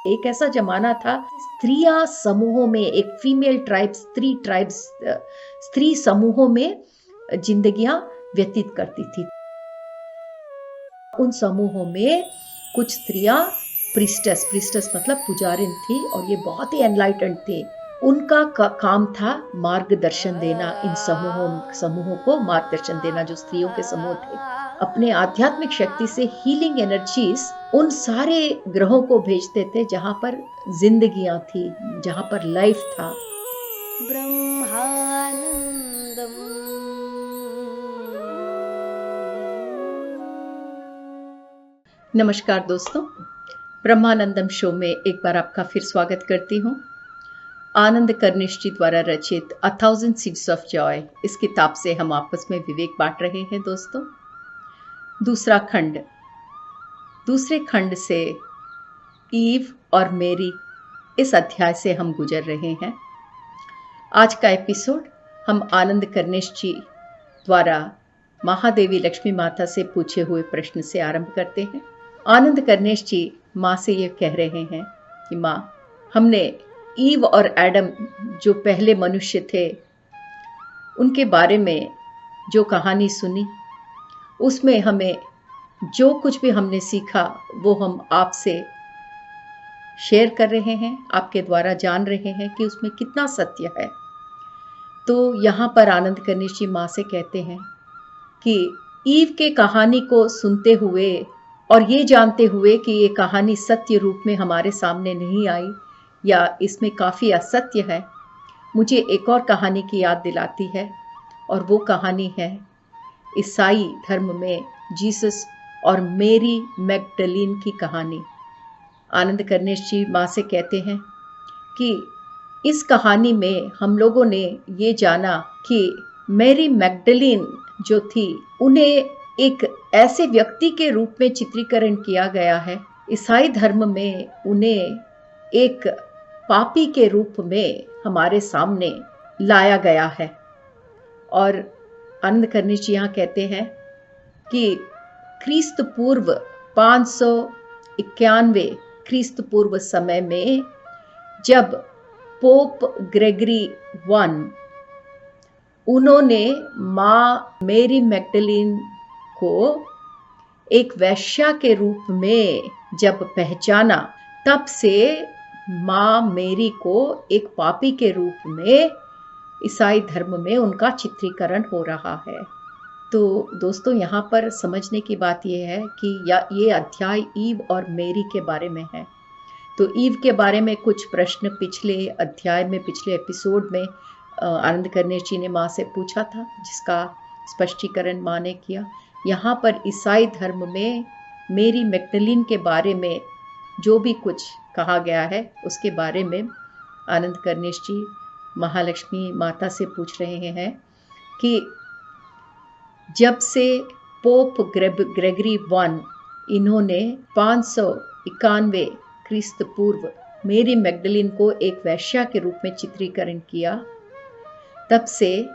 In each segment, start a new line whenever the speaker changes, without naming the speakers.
एक ऐसा जमाना था, स्त्रियां समूहों में, एक फीमेल ट्राइब्स, स्त्री समूहों में जिंदगियां व्यतीत करती थी। उन समूहों में कुछ स्त्रियां प्रीस्टस मतलब पुजारिन थी, और ये बहुत ही एनलाइटेंड थे। उनका काम था मार्गदर्शन देना, इन समूहों को मार्गदर्शन देना। जो स्त्रियों के समूह थे, अपने आध्यात्मिक शक्ति से हीलिंग एनर्जीज उन सारे ग्रहों को भेजते थे जहां पर जिंदगियां थी, जहां पर लाइफ था। नमस्कार दोस्तों, ब्रह्मानंदम शो में एक बार आपका फिर स्वागत करती हूँ। आनंद कर्निश जी द्वारा रचित A Thousand Seeds of Joy इस किताब से हम आपस में विवेक बांट रहे हैं दोस्तों। दूसरे खंड से ईव और मेरी, इस अध्याय से हम गुजर रहे हैं। आज का एपिसोड हम आनंद कर्निश जी द्वारा महादेवी लक्ष्मी माता से पूछे हुए प्रश्न से आरंभ करते हैं। आनंद कर्निश जी माँ से ये कह रहे हैं कि माँ, हमने ईव और एडम, जो पहले मनुष्य थे, उनके बारे में जो कहानी सुनी, उसमें हमें जो कुछ भी हमने सीखा वो हम आपसे शेयर कर रहे हैं, आपके द्वारा जान रहे हैं कि उसमें कितना सत्य है। तो यहाँ पर आनंद कर्निश जी माँ से कहते हैं कि ईव के कहानी को सुनते हुए और ये जानते हुए कि ये कहानी सत्य रूप में हमारे सामने नहीं आई या इसमें काफ़ी असत्य है, मुझे एक और कहानी की याद दिलाती है, और वो कहानी है ईसाई धर्म में जीसस और मेरी मैगडलीन की कहानी। आनंद कर्निश जी माँ से कहते हैं कि इस कहानी में हम लोगों ने ये जाना कि मेरी मैगडलीन जो थी, उन्हें एक ऐसे व्यक्ति के रूप में चित्रीकरण किया गया है। ईसाई धर्म में उन्हें एक पापी के रूप में हमारे सामने लाया गया है। और आनंद कर्निश जी यहाँ कहते हैं कि ख्रीस्त पूर्व 591 ख्रीस्त पूर्व समय में जब पोप ग्रेगरी I, उन्होंने माँ मेरी मैगडलीन को एक वैश्या के रूप में जब पहचाना, तब से माँ मेरी को एक पापी के रूप में ईसाई धर्म में उनका चित्रीकरण हो रहा है। तो दोस्तों, यहाँ पर समझने की बात यह है कि ये अध्याय ईव और मेरी के बारे में है। तो ईव के बारे में कुछ प्रश्न पिछले अध्याय में, पिछले एपिसोड में आनंद कर्निश जी ने माँ से पूछा था, जिसका स्पष्टीकरण माँ ने किया। यहाँ पर ईसाई धर्म में मेरी मैगडलीन के बारे में जो भी कुछ कहा गया है, उसके बारे में आनंद कर्निश जी महालक्ष्मी माता से पूछ रहे हैं कि जब से पोप ग्रेगरी I, इन्होंने 591 ख्रीस्त पूर्व मेरी मैगडलीन को एक वैश्या के रूप में चित्रीकरण किया, तब से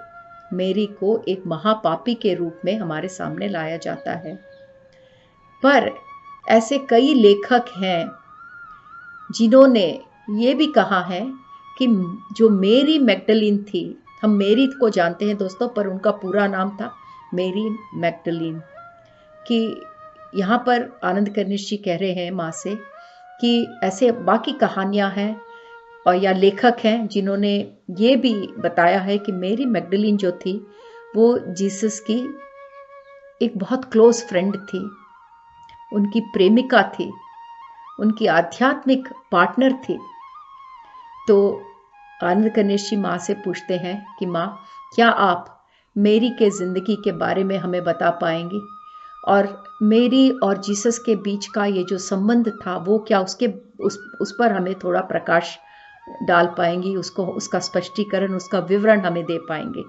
मेरी को एक महापापी के रूप में हमारे सामने लाया जाता है। पर ऐसे कई लेखक हैं जिन्होंने ये भी कहा है कि जो मेरी मैगडलीन थी, हम मेरी को जानते हैं दोस्तों, पर उनका पूरा नाम था मेरी मैगडलीन। कि यहाँ पर आनंद कर्निश जी कह रहे हैं माँ से कि ऐसे बाकी कहानियाँ हैं और या लेखक हैं जिन्होंने ये भी बताया है कि मेरी मैगडलीन जो थी, वो जीसस की एक बहुत क्लोज फ्रेंड थी, उनकी प्रेमिका थी, उनकी आध्यात्मिक पार्टनर थी। तो आनंद कर्निश जी माँ से पूछते हैं कि माँ, क्या आप मेरी के ज़िंदगी के बारे में हमें बता पाएंगी, और मेरी और जीसस के बीच का ये जो संबंध था, वो क्या उस पर हमें थोड़ा प्रकाश डाल पाएंगी, उसका स्पष्टीकरण, उसका विवरण हमें दे पाएंगे।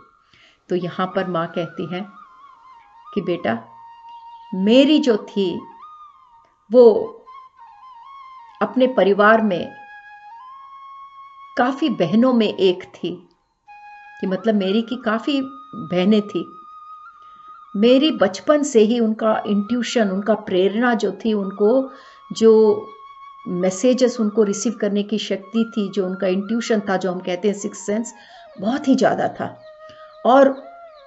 तो यहाँ पर माँ कहती हैं कि बेटा, मेरी जो थी वो अपने परिवार में काफ़ी बहनों में एक थी, कि मतलब मेरी की काफ़ी बहनें थी। मेरी बचपन से ही उनका इंट्यूशन, उनका प्रेरणा जो थी, उनको जो मैसेजेस उनको रिसीव करने की शक्ति थी, जो उनका इंट्यूशन था, जो हम कहते हैं सिक्स सेंस, बहुत ही ज़्यादा था। और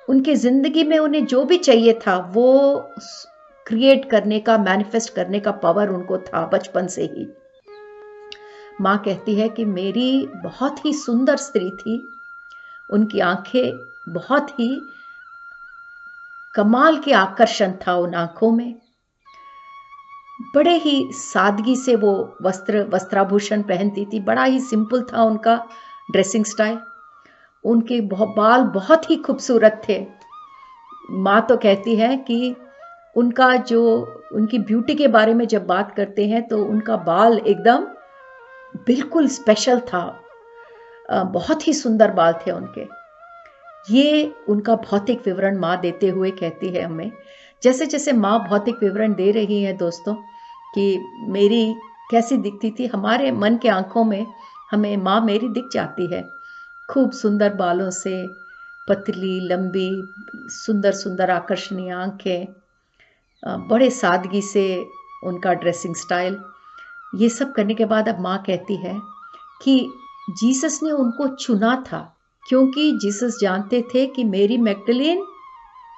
उनकी ज़िंदगी में उन्हें जो भी चाहिए था वो क्रिएट करने का, मैनिफेस्ट करने का पावर उनको था बचपन से ही। माँ कहती है कि मेरी बहुत ही सुंदर स्त्री थी, उनकी आंखें बहुत ही कमाल के आकर्षण था उन आंखों में। बड़े ही सादगी से वो वस्त्राभूषण पहनती थी, बड़ा ही सिंपल था उनका ड्रेसिंग स्टाइल। उनके बाल बहुत ही खूबसूरत थे। माँ तो कहती है कि उनका जो उनकी ब्यूटी के बारे में जब बात करते हैं तो उनका बाल एकदम बिल्कुल स्पेशल था, बहुत ही सुंदर बाल थे उनके। ये उनका भौतिक विवरण माँ देते हुए कहती है हमें। जैसे जैसे माँ भौतिक विवरण दे रही है दोस्तों कि मेरी कैसी दिखती थी, हमारे मन के आंखों में हमें माँ मेरी दिख जाती है, खूब सुंदर बालों से, पतली लंबी सुंदर सुंदर आकर्षणीय आंखें, बड़े सादगी से उनका ड्रेसिंग स्टाइल। ये सब करने के बाद अब माँ कहती है कि जीसस ने उनको चुना था, क्योंकि जीसस जानते थे कि मेरी मैगदलीन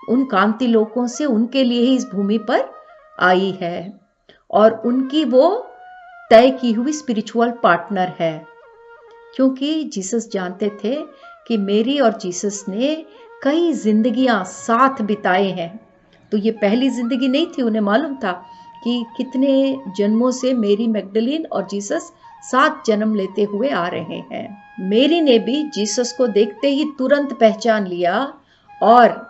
उन कांति लोकों से उनके लिए ही इस भूमि पर आई है और उनकी वो तय की हुई स्पिरिचुअल पार्टनर है। क्योंकि जीसस जानते थे कि मेरी और जीसस ने कई जिंदगियां साथ बिताए हैं, तो ये पहली जिंदगी नहीं थी। उन्हें मालूम था कि कितने जन्मों से मेरी मैगदलीन और जीसस साथ जन्म लेते हुए आ रहे हैं। मेरी ने भी जीसस को देखते ही तुरंत पहचान लिया, और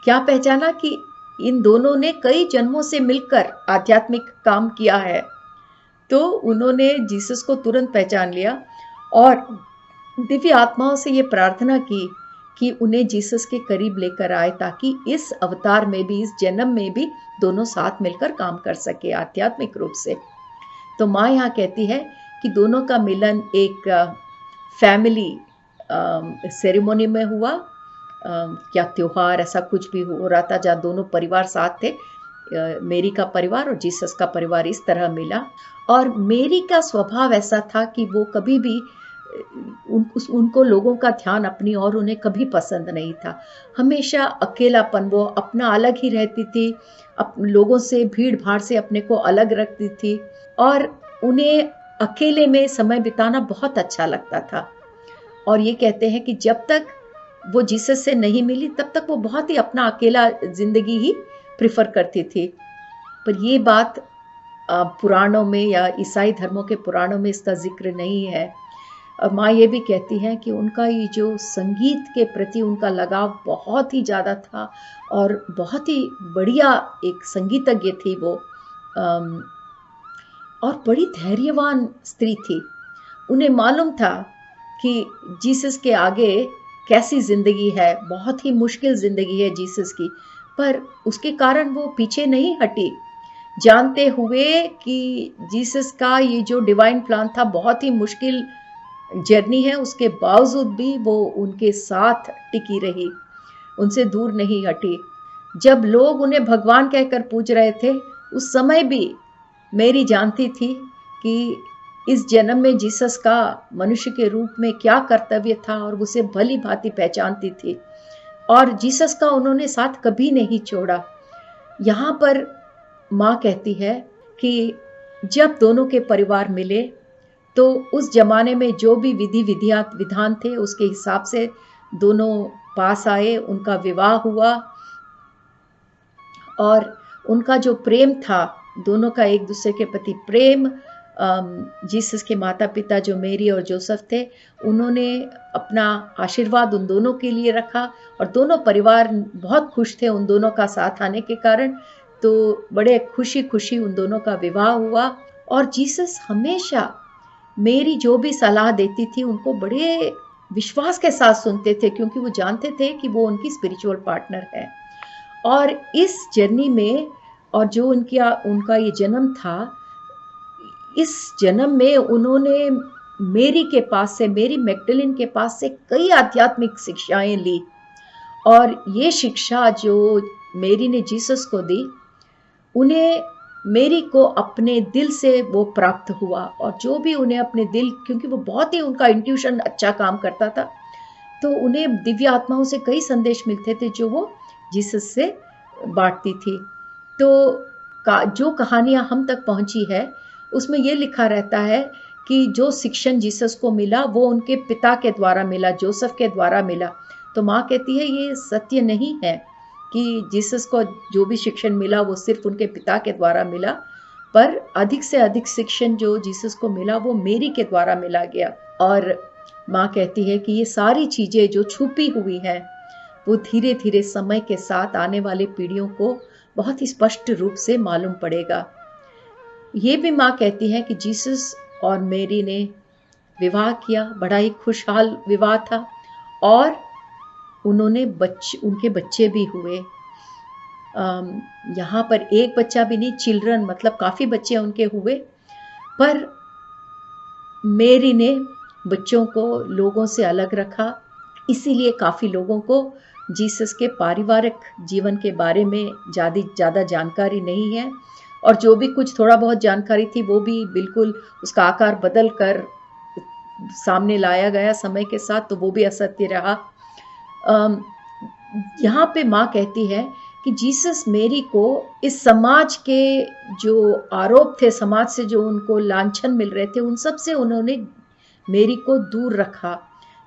क्या पहचाना कि इन दोनों ने कई जन्मों से मिलकर आध्यात्मिक काम किया है। तो उन्होंने जीसस को तुरंत पहचान लिया और दिव्य आत्माओं से ये प्रार्थना की कि उन्हें जीसस के करीब लेकर आए, ताकि इस अवतार में भी, इस जन्म में भी दोनों साथ मिलकर काम कर सके आध्यात्मिक रूप से। तो माँ यहाँ कहती है कि दोनों का मिलन एक फैमिली सेरेमोनी में हुआ, या त्योहार ऐसा कुछ भी हो रहा था जहाँ दोनों परिवार साथ थे, मेरी का परिवार और जीसस का परिवार इस तरह मिला। और मेरी का स्वभाव ऐसा था कि वो कभी भी उनको लोगों का ध्यान अपनी और उन्हें कभी पसंद नहीं था। हमेशा अकेलापन, वो अपना अलग ही रहती थी, लोगों से, भीड़ भाड़ से अपने को अलग रखती थी और उन्हें अकेले में समय बिताना बहुत अच्छा लगता था। और ये कहते हैं कि जब तक वो जीसस से नहीं मिली तब तक वो बहुत ही अपना अकेला जिंदगी ही प्रिफर करती थी। पर ये बात पुराणों में या ईसाई धर्मों के पुराणों में इसका जिक्र नहीं है। माँ ये भी कहती हैं कि उनका ये जो संगीत के प्रति उनका लगाव बहुत ही ज़्यादा था और बहुत ही बढ़िया एक संगीतज्ञ थी वो, और बड़ी धैर्यवान स्त्री थी। उन्हें मालूम था कि जीसस के आगे कैसी ज़िंदगी है, बहुत ही मुश्किल ज़िंदगी है जीसस की, पर उसके कारण वो पीछे नहीं हटी, जानते हुए कि जीसस का ये जो डिवाइन प्लान था बहुत ही मुश्किल जर्नी है, उसके बावजूद भी वो उनके साथ टिकी रही, उनसे दूर नहीं हटी। जब लोग उन्हें भगवान कहकर पूज रहे थे, उस समय भी मेरी जानती थी कि इस जन्म में जीसस का मनुष्य के रूप में क्या कर्तव्य था और उसे भली भांति पहचानती थी, और जीसस का उन्होंने साथ कभी नहीं छोड़ा। यहाँ पर माँ कहती है कि जब दोनों के परिवार मिले तो उस जमाने में जो भी विधान थे उसके हिसाब से दोनों पास आए, उनका विवाह हुआ और उनका जो प्रेम था, दोनों का एक दूसरे के प्रति प्रेम, जीसस के माता पिता जो मेरी और जोसेफ थे, उन्होंने अपना आशीर्वाद उन दोनों के लिए रखा और दोनों परिवार बहुत खुश थे उन दोनों का साथ आने के कारण। तो बड़े खुशी खुशी उन दोनों का विवाह हुआ और जीसस हमेशा मेरी जो भी सलाह देती थी उनको बड़े विश्वास के साथ सुनते थे, क्योंकि वो जानते थे कि वो उनकी स्पिरिचुअल पार्टनर है। और इस जर्नी में, और जो उनका ये जन्म था, इस जन्म में उन्होंने मेरी के पास से, मेरी मैगदलीन के पास से कई आध्यात्मिक शिक्षाएं ली, और ये शिक्षा जो मेरी ने जीसस को दी, उन्हें मेरी को अपने दिल से वो प्राप्त हुआ, और जो भी उन्हें अपने दिल, क्योंकि वो बहुत ही उनका इंट्यूशन अच्छा काम करता था, तो उन्हें दिव्य आत्माओं से कई संदेश मिलते थे जो वो जीसस से बांटती थी। तो जो कहानियाँ हम तक पहुँची है उसमें ये लिखा रहता है कि जो शिक्षण जीसस को मिला वो उनके पिता के द्वारा मिला, जोसेफ के द्वारा मिला। तो माँ कहती है ये सत्य नहीं है कि जीसस को जो भी शिक्षण मिला वो सिर्फ उनके पिता के द्वारा मिला, पर अधिक से अधिक शिक्षण जो जीसस को मिला वो मेरी के द्वारा मिला गया। और माँ कहती है कि ये सारी चीज़ें जो छुपी हुई हैं वो धीरे धीरे समय के साथ आने वाले पीढ़ियों को बहुत ही स्पष्ट रूप से मालूम पड़ेगा। ये भी माँ कहती है कि जीसस और मेरी ने विवाह किया, बड़ा ही खुशहाल विवाह था, और उन्होंने उनके बच्चे भी हुए। यहाँ पर एक बच्चा भी नहीं, चिल्ड्रन मतलब काफ़ी बच्चे उनके हुए, पर मेरी ने बच्चों को लोगों से अलग रखा, इसीलिए काफ़ी लोगों को जीसस के पारिवारिक जीवन के बारे में ज़्यादा जानकारी नहीं है, और जो भी कुछ थोड़ा बहुत जानकारी थी वो भी बिल्कुल उसका आकार बदल कर सामने लाया गया समय के साथ, तो वो भी असत्य रहा। यहाँ पे माँ कहती है कि जीसस मेरी को इस समाज के जो आरोप थे, समाज से जो उनको लांछन मिल रहे थे, उन सब से उन्होंने मेरी को दूर रखा।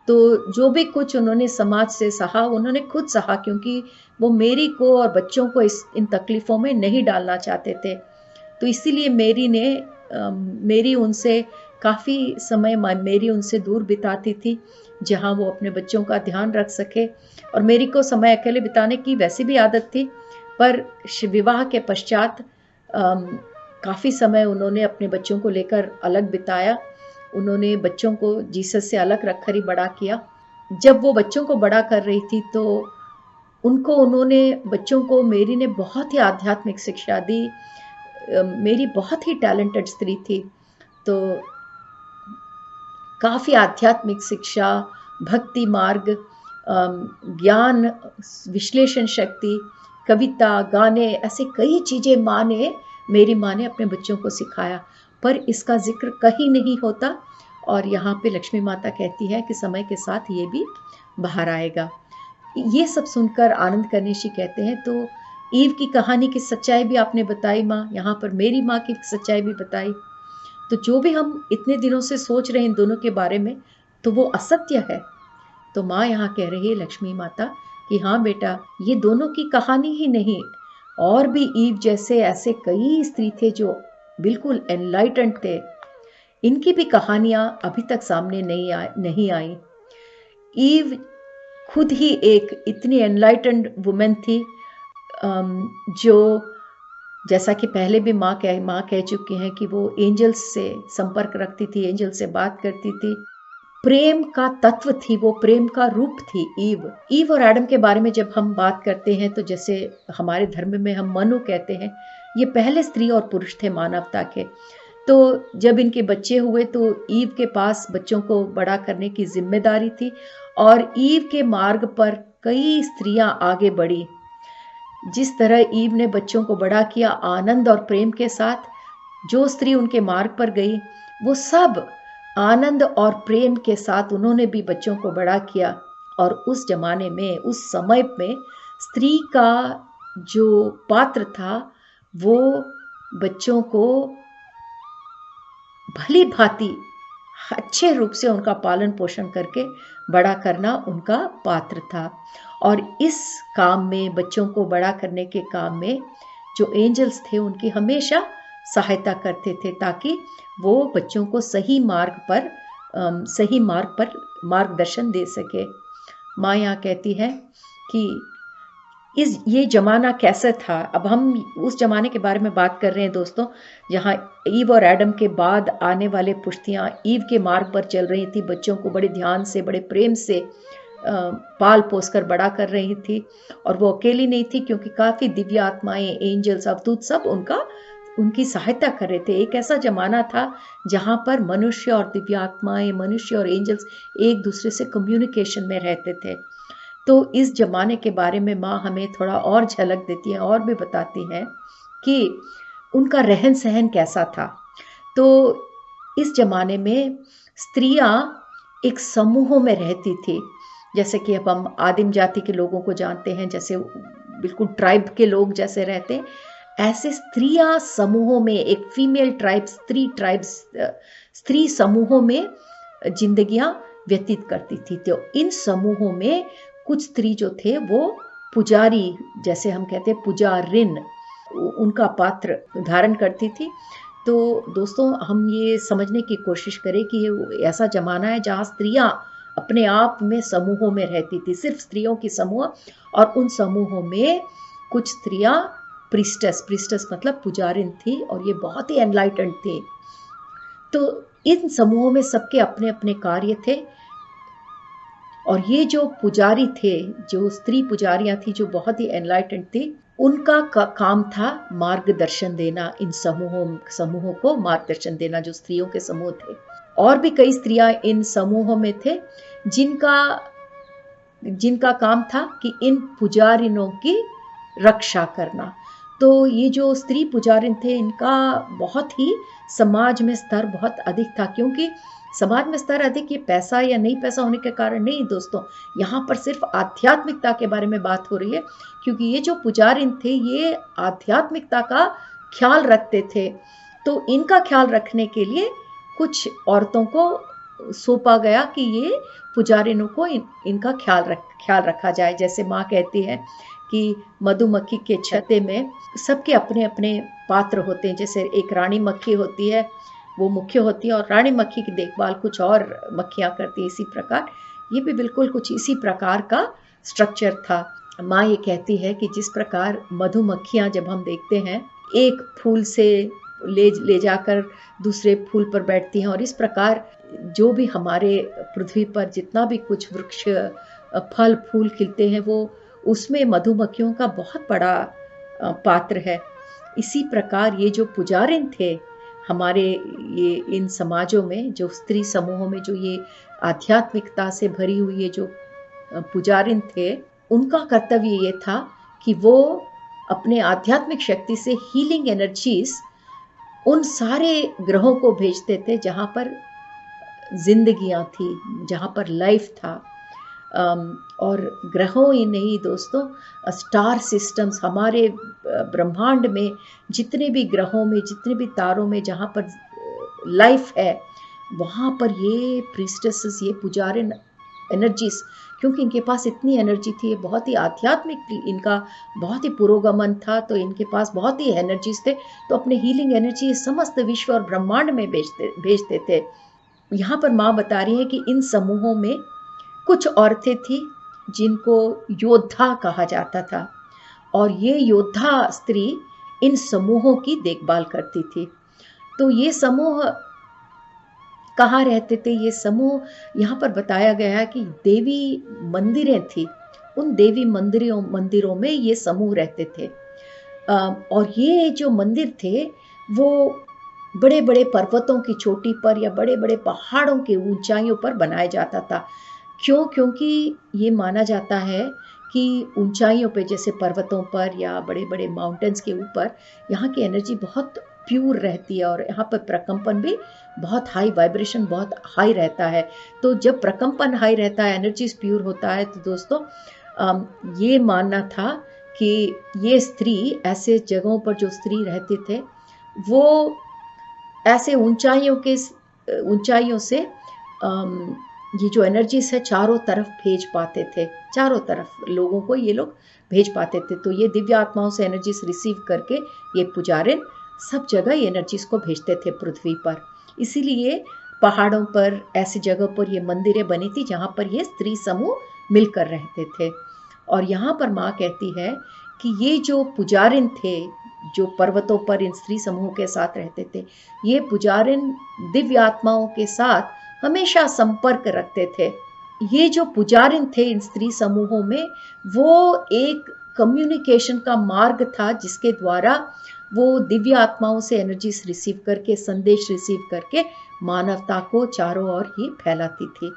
तो जो भी कुछ उन्होंने समाज से सहा उन्होंने खुद सहा, क्योंकि वो मेरी को और बच्चों को इन तकलीफ़ों में नहीं डालना चाहते थे। तो इसीलिए मेरी उनसे काफ़ी समय मेरी उनसे दूर बिताती थी, जहाँ वो अपने बच्चों का ध्यान रख सके। और मेरी को समय अकेले बिताने की वैसे भी आदत थी, पर विवाह के पश्चात काफ़ी समय उन्होंने अपने बच्चों को लेकर अलग बिताया। उन्होंने बच्चों को जीसस से अलग रखकर ही बड़ा किया। जब वो बच्चों को बड़ा कर रही थी तो बच्चों को मेरी ने बहुत ही आध्यात्मिक शिक्षा दी। मेरी बहुत ही टैलेंटेड स्त्री थी, तो काफ़ी आध्यात्मिक शिक्षा, भक्ति मार्ग, ज्ञान, विश्लेषण शक्ति, कविता, गाने, ऐसे कई चीज़ें मेरी माँ ने अपने बच्चों को सिखाया, पर इसका जिक्र कहीं नहीं होता। और यहाँ पे लक्ष्मी माता कहती है कि समय के साथ ये भी बाहर आएगा। ये सब सुनकर आनंद कनिशी कहते हैं, तो ईव की कहानी की सच्चाई भी आपने बताई माँ, यहाँ पर मेरी माँ की सच्चाई भी बताई। तो जो भी हम इतने दिनों से सोच रहे हैं इन दोनों के बारे में, तो वो असत्य है। तो माँ यहाँ कह रही है, लक्ष्मी माता, कि हाँ बेटा, ये दोनों की कहानी ही नहीं, और भी ईव जैसे ऐसे कई स्त्री थे जो बिल्कुल एनलाइटेंड थे, इनकी भी कहानियाँ अभी तक सामने नहीं आई। ईव खुद ही एक इतनी एनलाइटेंड वुमेन थी, जो जैसा कि पहले भी माँ कह चुकी हैं कि वो एंजल्स से संपर्क रखती थी, एंजल से बात करती थी, प्रेम का तत्व थी, वो प्रेम का रूप थी ईव और एडम के बारे में जब हम बात करते हैं, तो जैसे हमारे धर्म में हम मनु कहते हैं, ये पहले स्त्री और पुरुष थे मानवता के। तो जब इनके बच्चे हुए तो ईव के पास बच्चों को बड़ा करने की जिम्मेदारी थी, और ईव के मार्ग पर कई स्त्रियां आगे बढ़ी। जिस तरह ईव ने बच्चों को बड़ा किया आनंद और प्रेम के साथ, जो स्त्री उनके मार्ग पर गई वो सब आनंद और प्रेम के साथ उन्होंने भी बच्चों को बड़ा किया। और उस जमाने में, उस समय में स्त्री का जो पात्र था वो बच्चों को भली भांति अच्छे रूप से उनका पालन पोषण करके बड़ा करना उनका पात्र था। और इस काम में, बच्चों को बड़ा करने के काम में, जो एंजल्स थे उनकी हमेशा सहायता करते थे, ताकि वो बच्चों को सही मार्ग पर मार्गदर्शन दे सके। माँ यहाँ कहती है कि ये जमाना कैसा था। अब हम उस जमाने के बारे में बात कर रहे हैं दोस्तों, जहाँ ईव और एडम के बाद आने वाले पुश्तियाँ ईव के मार्ग पर चल रही थी, बच्चों को बड़े ध्यान से, बड़े प्रेम से पाल पोस कर बड़ा कर रही थी। और वो अकेली नहीं थी, क्योंकि काफ़ी दिव्य आत्माएं, एंजल्स, अवधूत सब उनकी सहायता कर रहे थे। एक ऐसा जमाना था जहाँ पर मनुष्य और दिव्य आत्माएं, मनुष्य और एंजल्स एक दूसरे से कम्युनिकेशन में रहते थे। तो इस जमाने के बारे में माँ हमें थोड़ा और झलक देती है और भी बताती हैं कि उनका रहन सहन कैसा था। तो इस जमाने में स्त्रियां एक समूहों में रहती थी, जैसे कि अब हम आदिम जाति के लोगों को जानते हैं, जैसे बिल्कुल ट्राइब के लोग जैसे रहते हैं, ऐसे स्त्रियां समूहों में, एक फीमेल ट्राइब, स्त्री समूहों में जिंदगियां व्यतीत करती थी। तो इन समूहों में कुछ स्त्री जो थे वो पुजारी, जैसे हम कहते हैं पुजारिन, उनका पात्र धारण करती थी। तो दोस्तों, हम ये समझने की कोशिश करें कि ये ऐसा जमाना है जहाँ स्त्रियां अपने आप में समूहों में रहती थी, सिर्फ स्त्रियों की समूह, और उन समूहों में कुछ स्त्रियां प्रीस्टस मतलब पुजारिन थी, और ये बहुत ही एनलाइटेंड थी। तो इन समूहों में सबके अपने अपने कार्य थे, और ये जो पुजारी थे, जो स्त्री पुजारियां थी जो बहुत ही एनलाइटेंड थी, उनका काम था मार्गदर्शन देना, इन समूहों को मार्गदर्शन देना, जो स्त्रियों के समूह थे। और भी कई स्त्रियां इन समूहों में थे जिनका काम था कि इन पुजारिनों की रक्षा करना। तो ये जो स्त्री पुजारिन थे, इनका बहुत ही समाज में स्तर बहुत अधिक था, क्योंकि समाज में स्तर अधिक, ये पैसा या नहीं पैसा होने के कारण नहीं दोस्तों, यहाँ पर सिर्फ आध्यात्मिकता के बारे में बात हो रही है, क्योंकि ये जो पुजारिन थे ये आध्यात्मिकता का ख्याल रखते थे। तो इनका ख्याल रखने के लिए कुछ औरतों को सौंपा गया कि ये पुजारिनों को इनका ख्याल रखा जाए। जैसे माँ कहती है कि मधुमक्खी के छत्ते में सबके अपने अपने पात्र होते हैं, जैसे एक रानी मक्खी होती है, वो मुख्य होती है, और रानी मक्खी की देखभाल कुछ और मक्खियाँ करती हैं। इसी प्रकार ये भी बिल्कुल कुछ इसी प्रकार का स्ट्रक्चर था। माँ ये कहती है कि जिस प्रकार मधुमक्खियाँ, जब हम देखते हैं, एक फूल से ले जाकर दूसरे फूल पर बैठती हैं, और इस प्रकार जो भी हमारे पृथ्वी पर जितना भी कुछ वृक्ष, फल फूल खिलते हैं, वो उसमें मधुमक्खियों का बहुत बड़ा पात्र है। इसी प्रकार ये जो पुजारिन थे हमारे ये इन समाजों में, जो स्त्री समूहों में, जो ये आध्यात्मिकता से भरी हुई ये जो पुजारिन थे, उनका कर्तव्य ये था कि वो अपने आध्यात्मिक शक्ति से हीलिंग एनर्जीज उन सारे ग्रहों को भेजते थे जहाँ पर जिंदगियाँ थी, जहाँ पर लाइफ था। और ग्रहों ही नहीं दोस्तों, स्टार सिस्टम्स, हमारे ब्रह्मांड में जितने भी ग्रहों में, जितने भी तारों में जहाँ पर लाइफ है, वहाँ पर ये प्रीस्टेसेस, ये पुजारिन एनर्जीज, क्योंकि इनके पास इतनी एनर्जी थी, ये बहुत ही आध्यात्मिक, इनका बहुत ही पुरोगमन था, तो इनके पास बहुत ही एनर्जीज थे, तो अपने हीलिंग एनर्जी समस्त विश्व और ब्रह्मांड में भेजते थे। यहाँ पर माँ बता रही है कि इन समूहों में कुछ औरतें थी जिनको योद्धा कहा जाता था, और ये योद्धा स्त्री इन समूहों की देखभाल करती थी। तो ये समूह कहाँ रहते थे? ये समूह यहाँ पर बताया गया है कि देवी मंदिरें थी, उन देवी मंदिरों में ये समूह रहते थे। और ये जो मंदिर थे वो बड़े बड़े पर्वतों की चोटी पर या बड़े बड़े पहाड़ों के ऊंचाइयों पर बनाया जाता था। क्यों? क्योंकि ये माना जाता है कि ऊंचाइयों पे, जैसे पर्वतों पर या बड़े बड़े माउंटेन्स के ऊपर, यहाँ की एनर्जी बहुत प्योर रहती है, और यहाँ पर प्रकंपन भी बहुत हाई, वाइब्रेशन बहुत हाई रहता है। तो जब प्रकंपन हाई रहता है, एनर्जीज प्योर होता है, तो दोस्तों ये मानना था कि ये स्त्री, ऐसे जगहों पर जो स्त्री रहते थे, वो ऐसे ऊंचाइयों से ये जो एनर्जीज है चारों तरफ भेज पाते थे, चारों तरफ लोगों को ये लोग भेज पाते थे। तो ये दिव्य आत्माओं से एनर्जीज रिसीव करके ये पुजारिन सब जगह ये एनर्जीज को भेजते थे पृथ्वी पर। इसीलिए पहाड़ों पर, ऐसी जगह पर ये मंदिरें बनी थी जहाँ पर ये स्त्री समूह मिलकर रहते थे। और यहाँ पर माँ कहती है कि ये जो पुजारिन थे, जो पर्वतों पर इन स्त्री समूह के साथ रहते थे, ये पुजारिन दिव्य आत्माओं के साथ हमेशा संपर्क रखते थे। ये जो पुजारिन थे इन स्त्री समूहों में, वो एक कम्युनिकेशन का मार्ग था जिसके द्वारा वो दिव्य आत्माओं से एनर्जीज रिसीव करके, संदेश रिसीव करके मानवता को चारों ओर ही फैलाती थी।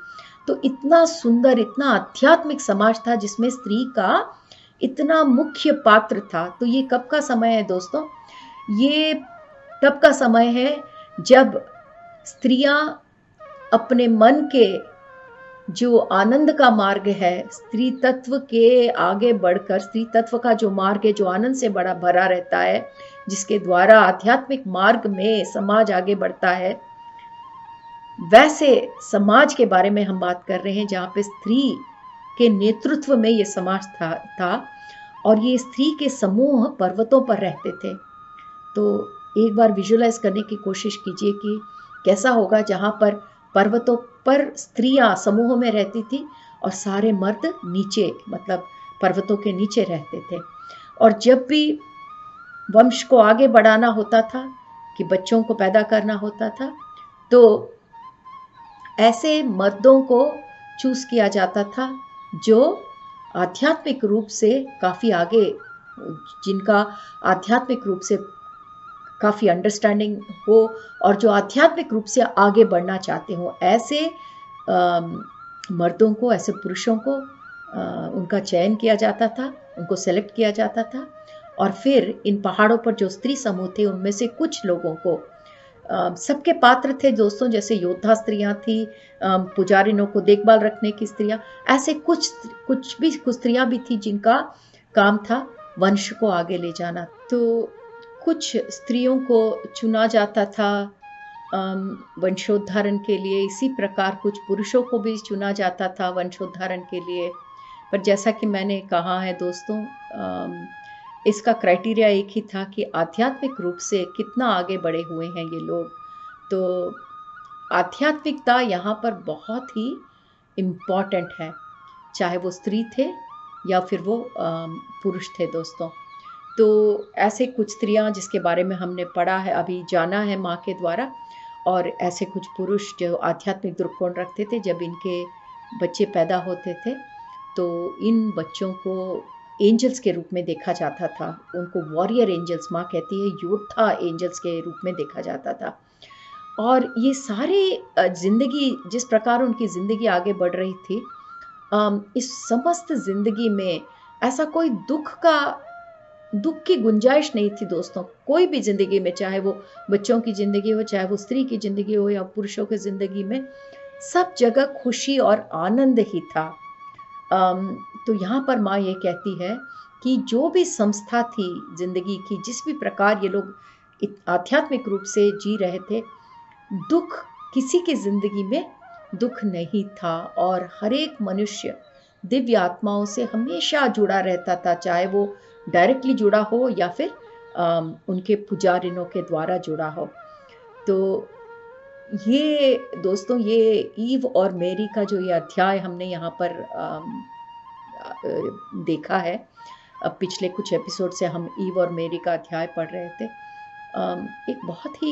तो इतना सुंदर, इतना आध्यात्मिक समाज था जिसमें स्त्री का इतना मुख्य पात्र था। तो ये कब का समय है दोस्तों? ये तब का समय है जब स्त्रियां अपने मन के जो आनंद का मार्ग है, स्त्री तत्व के आगे बढ़कर, स्त्री तत्व का जो मार्ग है जो आनंद से बड़ा भरा रहता है, जिसके द्वारा आध्यात्मिक मार्ग में समाज आगे बढ़ता है, वैसे समाज के बारे में हम बात कर रहे हैं जहाँ पे स्त्री के नेतृत्व में ये समाज था और ये स्त्री के समूह पर्वतों पर रहते थे। तो एक बार विजुअलाइज करने की कोशिश कीजिए कि कैसा होगा जहाँ पर पर्वतों पर स्त्रियां समूह में रहती थी और सारे मर्द नीचे, मतलब पर्वतों के नीचे रहते थे। और जब भी वंश को आगे बढ़ाना होता था, कि बच्चों को पैदा करना होता था, तो ऐसे मर्दों को चूज किया जाता था जो आध्यात्मिक रूप से काफ़ी आगे, जिनका आध्यात्मिक रूप से काफ़ी अंडरस्टैंडिंग हो और जो आध्यात्मिक रूप से आगे बढ़ना चाहते हो, ऐसे मर्दों को, ऐसे पुरुषों को उनका चयन किया जाता था, उनको सेलेक्ट किया जाता था। और फिर इन पहाड़ों पर जो स्त्री समूह थे उनमें से कुछ लोगों को, सबके पात्र थे दोस्तों, जैसे योद्धा स्त्रियां थी, पुजारिनों को देखभाल रखने की स्त्रियां, ऐसे कुछ स्त्रियां भी थी जिनका काम था वंश को आगे ले जाना। तो कुछ स्त्रियों को चुना जाता था वंशोद्धारण के लिए, इसी प्रकार कुछ पुरुषों को भी चुना जाता था वंशोद्धारण के लिए। पर जैसा कि मैंने कहा है दोस्तों, इसका क्राइटेरिया एक ही था कि आध्यात्मिक रूप से कितना आगे बढ़े हुए हैं ये लोग। तो आध्यात्मिकता यहाँ पर बहुत ही इम्पॉर्टेंट है, चाहे वो स्त्री थे या फिर वो पुरुष थे दोस्तों। तो ऐसे कुछ स्त्रियां जिसके बारे में हमने पढ़ा है, अभी जाना है माँ के द्वारा, और ऐसे कुछ पुरुष जो आध्यात्मिक दृष्टिकोण रखते थे, जब इनके बच्चे पैदा होते थे तो इन बच्चों को एंजल्स के रूप में देखा जाता था। उनको वॉरियर एंजल्स, माँ कहती है योद्धा एंजल्स के रूप में देखा जाता था। और ये सारे जिंदगी, जिस प्रकार उनकी ज़िंदगी आगे बढ़ रही थी, इस समस्त ज़िंदगी में ऐसा कोई दुख की गुंजाइश नहीं थी दोस्तों। कोई भी ज़िंदगी में, चाहे वो बच्चों की ज़िंदगी हो, चाहे वो स्त्री की ज़िंदगी हो या पुरुषों की ज़िंदगी में, सब जगह खुशी और आनंद ही था। तो यहाँ पर माँ ये कहती है कि जो भी संस्था थी ज़िंदगी की, जिस भी प्रकार ये लोग आध्यात्मिक रूप से जी रहे थे, दुख, किसी की ज़िंदगी में दुख नहीं था और हर एक मनुष्य दिव्य आत्माओं से हमेशा जुड़ा रहता था, चाहे वो डायरेक्टली जुड़ा हो या फिर उनके पुजारिनों के द्वारा जुड़ा हो। तो ये दोस्तों, ये ईव और मेरी का जो ये अध्याय हमने यहाँ पर देखा है, अब पिछले कुछ एपिसोड से हम ईव और मेरी का अध्याय पढ़ रहे थे। एक बहुत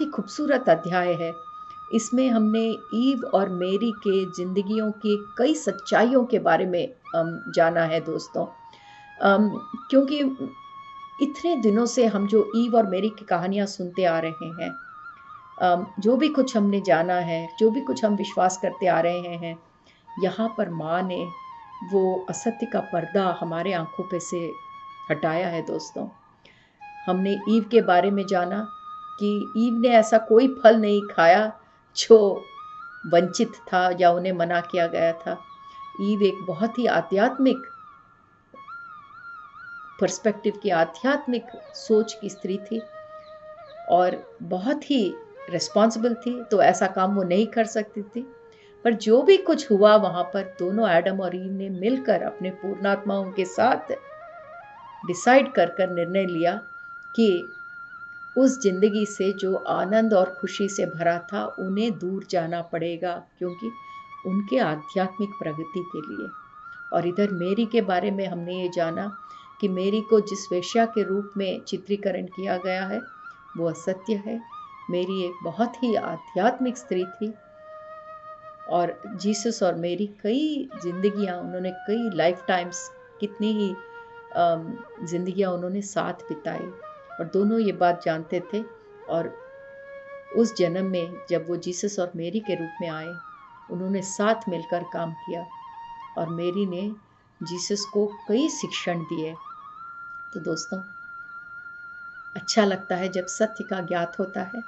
ही खूबसूरत अध्याय है। इसमें हमने ईव और मेरी के जिंदगियों की कई सच्चाइयों के बारे में जाना है दोस्तों। क्योंकि इतने दिनों से हम जो ईव और मेरी की कहानियाँ सुनते आ रहे हैं, जो भी कुछ हमने जाना है, जो भी कुछ हम विश्वास करते आ रहे हैं, यहाँ पर माँ ने वो असत्य का पर्दा हमारे आंखों पे से हटाया है दोस्तों। हमने ईव के बारे में जाना कि ईव ने ऐसा कोई फल नहीं खाया जो वंचित था या उन्हें मना किया गया था। ईव एक बहुत ही आध्यात्मिक पर्सपेक्टिव की, आध्यात्मिक सोच की स्त्री थी और बहुत ही रिस्पॉन्सिबल थी, तो ऐसा काम वो नहीं कर सकती थी। पर जो भी कुछ हुआ वहाँ पर, दोनों एडम और ईव ने मिलकर अपने पूर्णात्माओं के साथ डिसाइड कर निर्णय लिया कि उस जिंदगी से जो आनंद और खुशी से भरा था, उन्हें दूर जाना पड़ेगा, क्योंकि उनके आध्यात्मिक प्रगति के लिए। और इधर मेरी के बारे में हमने ये जाना कि मेरी को जिस वेश्या के रूप में चित्रीकरण किया गया है वो असत्य है। मेरी एक बहुत ही आध्यात्मिक स्त्री थी और जीसस और मेरी कई जिंदगियां, उन्होंने कई लाइफ टाइम्स, कितनी ही जिंदगियां उन्होंने साथ बिताई और दोनों ये बात जानते थे। और उस जन्म में जब वो जीसस और मेरी के रूप में आए, उन्होंने साथ मिलकर काम किया और मेरी ने जीसस को कई शिक्षण दिए। तो दोस्तों, अच्छा लगता है जब सत्य का ज्ञात होता है।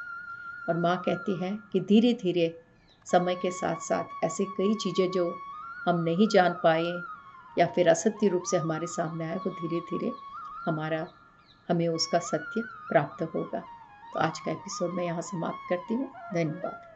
और माँ कहती है कि धीरे धीरे समय के साथ साथ ऐसी कई चीज़ें जो हम नहीं जान पाए या फिर असत्य रूप से हमारे सामने आए, वो धीरे धीरे हमें उसका सत्य प्राप्त होगा। तो आज का एपिसोड मैं यहाँ समाप्त करती हूँ। धन्यवाद।